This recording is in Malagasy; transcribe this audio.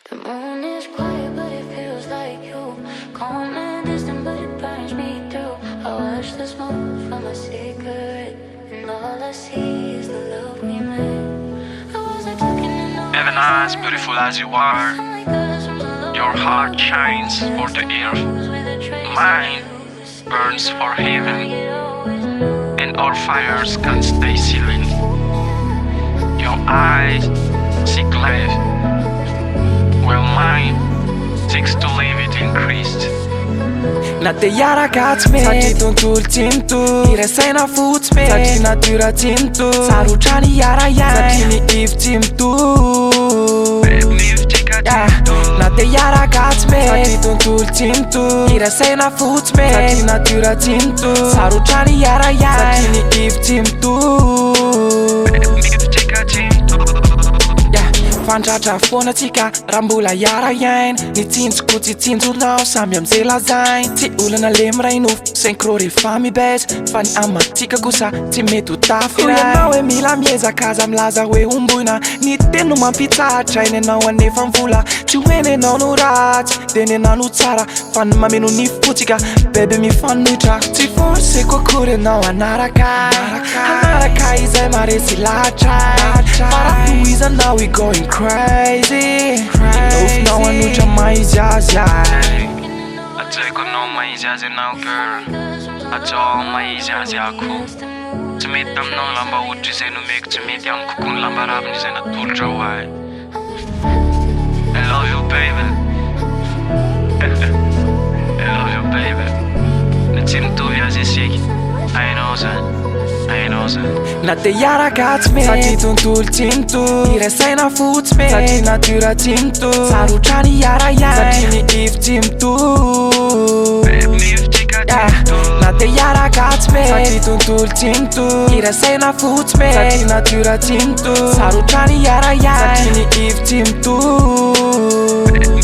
The moon is quiet, but it feels like you. Calm and distant, but it burns me through. I watch the smoke from a cigarette, and all I see is the love we made. I was like looking in the Even as beautiful as you are, your heart shines for the earth. Mine burns for heaven, and our fires can't stay silent. Your eyes seek life, while mine seeks to live it in Christ. Na te iarakatsy me satria tontolo tsinto irasaina fotsy me satria natyra tsinto sarotrany iara ihany satria ny ivo tsy mitovy Na te iarakatsy me satria tontolo tsinto irasaina fotsy me satria natyra tsinto sarotrany iara ihany satria ny ivo tsy mitovy Fantratra foana tsika raha mbola iara iaina Ny tsinjoko tsy tsinjonao samy am'zay lazainy Tsy olana lemray nofo synchro rehefa mibeza Fa ny amatsika kosa tsy mety ho tafy iray Ianao hoe mila miezaka aza milaza hoe omboina Ny teny no mampitsahatra eny anao anefa mivola Tsy hoe ny anao no ratsy de ny anao no tsara Fa ny mameno nifo fotsika bebe mifanohitra Tsy force kokory anao anaraka Anaraka izay maresy lahatra Faratoizanao we going crazy Inofinao anotra maizy azy Atsaiko anao maizy azy anao girl Atsao maizy azy ako Tsy mety aminao lamba ohatra izay nomeko Tsy mety amiko koa ny lamba raviny izay natolotra ho ahy I love you baby I love you baby Na tsy mitovy azy isika Hainao zany Na te iarakatsy me satria tontolo tsinto irasaina fotsy me satria natyra tsinto sarotrany iara ihany satria ny ivo tsy mitovy Na te iarakatsy me satria tontolo tsinto irasaina fotsy me satria natyra tsinto sarotrany iara ihany satria ny ivo tsy mitovy